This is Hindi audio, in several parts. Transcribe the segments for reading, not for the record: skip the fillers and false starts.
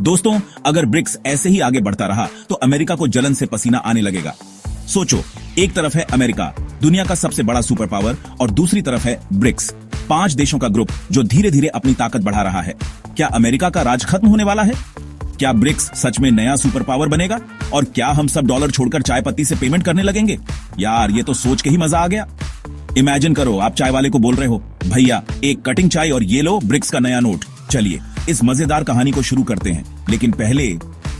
दोस्तों, अगर ब्रिक्स ऐसे ही आगे बढ़ता रहा तो अमेरिका को जलन से पसीना आने लगेगा। सोचो, एक तरफ है अमेरिका, दुनिया का सबसे बड़ा सुपर पावर, और दूसरी तरफ है ब्रिक्स, 5 देशों का ग्रुप जो धीरे धीरे अपनी ताकत बढ़ा रहा है। क्या अमेरिका का राज खत्म होने वाला है? क्या ब्रिक्स सच में नया सुपर पावर बनेगा? और क्या हम सब डॉलर छोड़कर चाय पत्ती से पेमेंट करने लगेंगे? यार, ये तो सोच के ही मजा आ गया। इमेजिन करो, आप चाय वाले को बोल रहे हो, भैया एक कटिंग चाय और ये लो ब्रिक्स का नया नोट। चलिए इस मजेदार कहानी को शुरू करते हैं, लेकिन पहले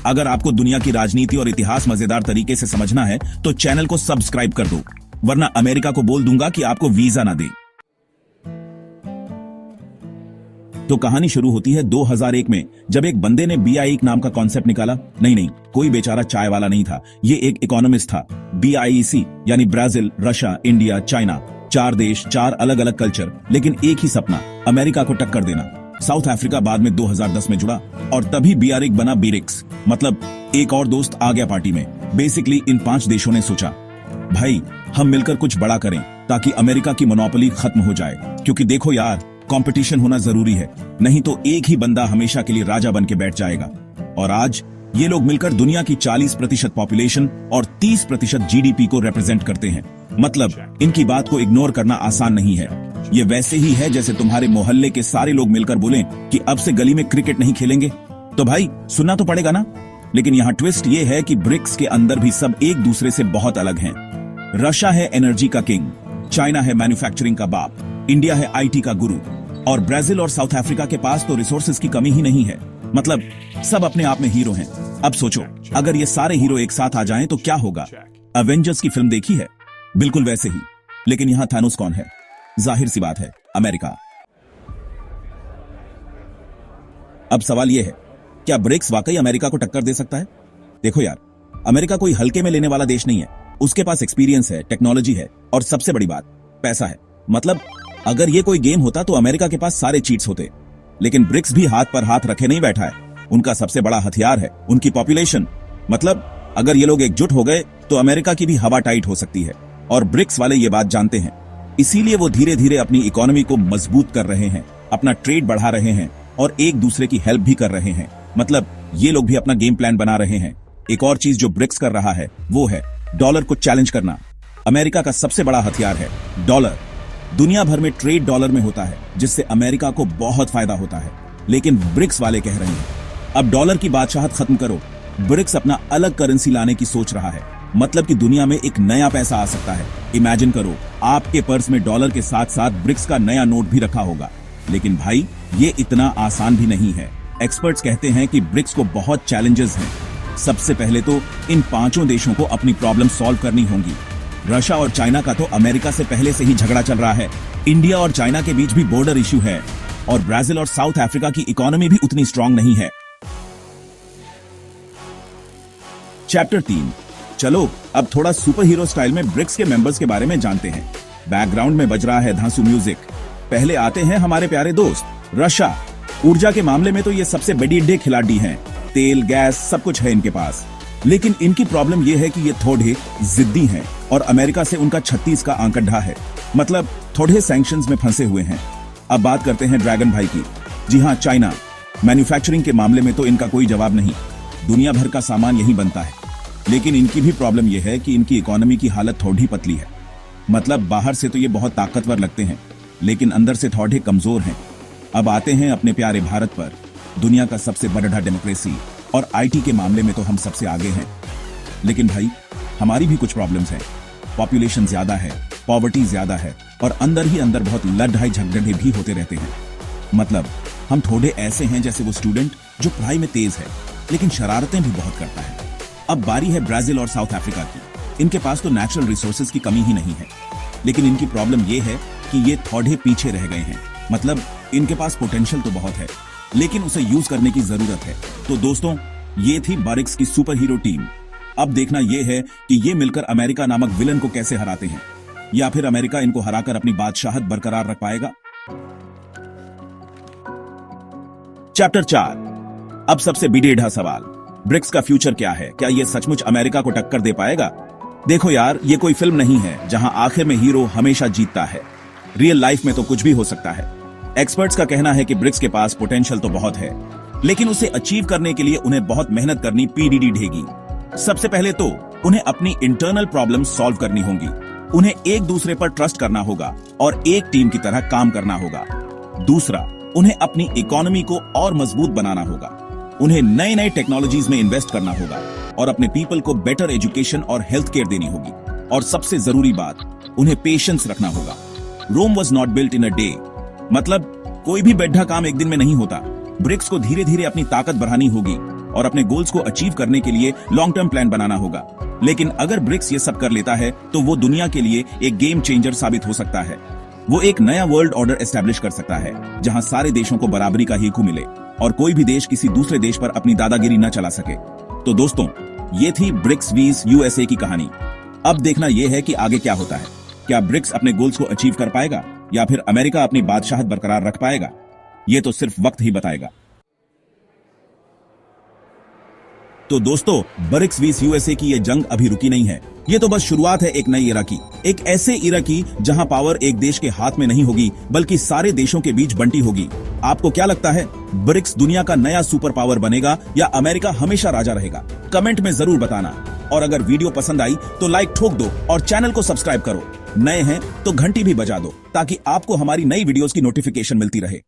अगर आपको दुनिया की राजनीति और इतिहास मजेदार तरीके से समझना है तो चैनल को सब्सक्राइब कर दो, वरना अमेरिका को बोल दूंगा कि आपको वीजा ना दे। तो कहानी शुरू होती है 2001 में, जब एक बंदे ने BIEC नाम का कॉन्सेप्ट निकाला। नहीं, कोई बेचारा चाय वाला नहीं था, ये एक इकोनॉमिस्ट था। BIEC यानी ब्राजील, रशिया, इंडिया, चाइना, 4 देश, 4 अलग अलग कल्चर, लेकिन एक ही सपना, अमेरिका को टक्कर देना। साउथ अफ्रीका बाद में 2010 में जुड़ा और तभी BRIC बना BRICS, मतलब एक और दोस्त आ गया पार्टी में। बेसिकली इन 5 देशों ने सोचा, भाई हम मिलकर कुछ बड़ा करें ताकि अमेरिका की मोनोपोली खत्म हो जाए। क्योंकि देखो यार, कंपटीशन होना जरूरी है, नहीं तो एक ही बंदा हमेशा के लिए राजा बन के बैठ जाएगा। और आज ये लोग मिलकर दुनिया की 40% पॉपुलेशन और 30% GDP को रिप्रेजेंट करते हैं। मतलब इनकी बात को इग्नोर करना आसान नहीं है। ये वैसे ही है जैसे तुम्हारे मोहल्ले के सारे लोग मिलकर बोलें कि अब से गली में क्रिकेट नहीं खेलेंगे, तो भाई सुनना तो पड़ेगा ना। लेकिन यहाँ ट्विस्ट ये है कि ब्रिक्स के अंदर भी सब एक दूसरे से बहुत अलग हैं। रशिया है एनर्जी का किंग, चाइना है मैन्युफैक्चरिंग का बाप, इंडिया है IT का गुरु, और ब्राजील और साउथ अफ्रीका के पास तो रिसोर्सेज की कमी ही नहीं है। मतलब सब अपने आप में हीरो हैं। अब सोचो, अगर ये सारे हीरो एक साथ आ जाएं तो क्या होगा? एवेंजर्स की फिल्म देखी है? बिल्कुल वैसे ही। लेकिन यहाँ थानोस कौन है? जाहिर सी बात है, अमेरिका। अब सवाल यह है, क्या ब्रिक्स वाकई अमेरिका को टक्कर दे सकता है? देखो यार, अमेरिका कोई हल्के में लेने वाला देश नहीं है। उसके पास एक्सपीरियंस है, टेक्नोलॉजी है, और सबसे बड़ी बात पैसा है। मतलब अगर ये कोई गेम होता तो अमेरिका के पास सारे चीट्स होते। लेकिन ब्रिक्स भी हाथ पर हाथ रखे नहीं बैठा है। उनका सबसे बड़ा हथियार है उनकी पॉपुलेशन। मतलब अगर ये लोग एकजुट हो गए तो अमेरिका की भी हवा टाइट हो सकती है, और ब्रिक्स वाले ये बात जानते हैं। इसीलिए वो धीरे धीरे अपनी इकोनॉमी को मजबूत कर रहे हैं, अपना ट्रेड बढ़ा रहे हैं, और एक दूसरे की हेल्प भी कर रहे हैं। मतलब ये लोग भी अपना गेम प्लान बना रहे हैं। एक और चीज जो ब्रिक्स कर रहा है वो है डॉलर को चैलेंज करना। अमेरिका का सबसे बड़ा हथियार है डॉलर। दुनिया भर में ट्रेड डॉलर में होता है, जिससे अमेरिका को बहुत फायदा होता है। लेकिन ब्रिक्स वाले कह रहे हैं, अब डॉलर की बादशाहत खत्म करो। ब्रिक्स अपना अलग करेंसी लाने की सोच रहा है। मतलब कि दुनिया में एक नया पैसा आ सकता है। इमेजिन करो, आपके पर्स में डॉलर के साथ साथ ब्रिक्स का नया नोट भी रखा होगा। लेकिन भाई, ये इतना आसान भी नहीं है। एक्सपर्ट्स कहते हैं कि ब्रिक्स को बहुत चैलेंजेस हैं। सबसे पहले तो इन 5 देशों को अपनी प्रॉब्लम सॉल्व करनी होंगी। रशिया और चाइना का तो अमेरिका से पहले से ही झगड़ा चल रहा है। इंडिया और चाइना के बीच भी बॉर्डर इश्यू है, और ब्राजील और साउथ अफ्रीका की इकोनॉमी भी उतनी स्ट्रांग नहीं है। चैप्टर 3, चलो अब थोड़ा सुपर हीरो स्टाइल में ब्रिक्स के मेंबर्स के बारे में जानते हैं। बैकग्राउंड में बज रहा है धांसू म्यूजिक। पहले आते हैं हमारे प्यारे दोस्त रशिया। ऊर्जा के मामले में तो ये सबसे बड़े खिलाड़ी हैं। तेल, गैस, सब कुछ है इनके पास। लेकिन इनकी प्रॉब्लम ये है कि ये थोड़े जिद्दी हैं, और अमेरिका से उनका 36 का आंकड़ा है। मतलब थोड़े सैंक्शंस में फंसे हुए हैं। अब बात करते हैं ड्रैगन भाई की। जी हाँ, चाइना। मैन्युफैक्चरिंग के मामले में तो इनका कोई जवाब नहीं, दुनिया भर का सामान यहीं बनता है। लेकिन इनकी भी प्रॉब्लम यह है कि इनकी इकोनॉमी की हालत थोड़ी पतली है। मतलब बाहर से तो ये बहुत ताकतवर लगते हैं, लेकिन अंदर से थोड़े कमजोर हैं। अब आते हैं अपने प्यारे भारत पर। दुनिया का सबसे बड़ा डेमोक्रेसी, और IT के मामले में तो हम सबसे आगे हैं। लेकिन भाई, हमारी भी कुछ प्रॉब्लम्स हैं। पॉपुलेशन ज्यादा है, पॉवर्टी ज्यादा है, और अंदर ही अंदर बहुत लड़ाई झगड़े भी होते रहते हैं। मतलब हम थोड़े ऐसे हैं जैसे वो स्टूडेंट जो पढ़ाई में तेज है लेकिन शरारतें भी बहुत करता है। अब बारी है ब्राजील और साउथ अफ्रीका की। इनके पास तो नेचुरल रिसोर्सेज की कमी ही नहीं है, लेकिन इनकी प्रॉब्लम ये है कि ये थोड़े पीछे रह गए हैं। मतलब इनके पास पोटेंशियल तो बहुत है, लेकिन उसे यूज करने की जरूरत है। तो दोस्तों, ये थी ब्रिक्स की सुपर हीरो टीम। अब देखना यह है कि ये मिलकर अमेरिका नामक विलन को कैसे हराते हैं, या फिर अमेरिका इनको हराकर अपनी बादशाहत बरकरार रख पाएगा। चैप्टर 4, अब सबसे बिडेढ़ा सवाल, ब्रिक्स का फ्यूचर क्या है? क्या ये सचमुच अमेरिका को टक्कर दे पाएगा? देखो यार, ये कोई फिल्म नहीं है जहां आखिर में हीरो हमेशा जीतता है। रियल लाइफ में तो कुछ भी हो सकता है। एक्सपर्ट्स का कहना है कि ब्रिक्स के पास पोटेंशियल तो बहुत है, लेकिन उसे अचीव करने के लिए उन्हें बहुत मेहनत करनी पीडीडी ढेगी। सबसे पहले तो उन्हें अपनी इंटरनल प्रॉब्लम सॉल्व करनी होंगी। उन्हें एक दूसरे पर ट्रस्ट करना होगा और एक टीम की तरह काम करना होगा। दूसरा, उन्हें अपनी इकोनॉमी को और मजबूत बनाना होगा। उन्हें नए नए टेक्नोलॉजीज में इन्वेस्ट करना होगा और अपने पीपल को बेटर एजुकेशन और हेल्थ केयर देनी होगी। और सबसे जरूरी बात, उन्हें पेशेंस रखना होगा। Rome was not built in a day, मतलब कोई भी बैठा काम एक दिन में नहीं होता। ब्रिक्स को धीरे धीरे अपनी ताकत बढ़ानी होगी और अपने गोल्स को अचीव करने के लिए लॉन्ग टर्म प्लान बनाना होगा। लेकिन अगर ब्रिक्स ये सब कर लेता है तो वो दुनिया के लिए एक गेम चेंजर साबित हो सकता है। वो एक नया वर्ल्ड ऑर्डर एस्टेब्लिश कर सकता है जहां सारे देशों को बराबरी का हक मिले और कोई भी देश किसी दूसरे देश पर अपनी दादागिरी न चला सके। तो दोस्तों, ये थी ब्रिक्स वीज यूएसए की कहानी। अब देखना यह है कि आगे क्या होता है। क्या ब्रिक्स अपने गोल्स को अचीव कर पाएगा या फिर अमेरिका अपनी बादशाहत बरकरार रख पाएगा? ये तो सिर्फ वक्त ही बताएगा। तो दोस्तों, ब्रिक्स वीस यूएसए की ये जंग अभी रुकी नहीं है। ये तो बस शुरुआत है एक नई इरा की, एक ऐसे इरा की जहां पावर एक देश के हाथ में नहीं होगी बल्कि सारे देशों के बीच बंटी होगी। आपको क्या लगता है, ब्रिक्स दुनिया का नया सुपर पावर बनेगा या अमेरिका हमेशा राजा रहेगा? कमेंट में जरूर बताना। और अगर वीडियो पसंद आई तो लाइक ठोक दो और चैनल को सब्सक्राइब करो। नए हैं तो घंटी भी बजा दो ताकि आपको हमारी नई वीडियोस की नोटिफिकेशन मिलती रहे।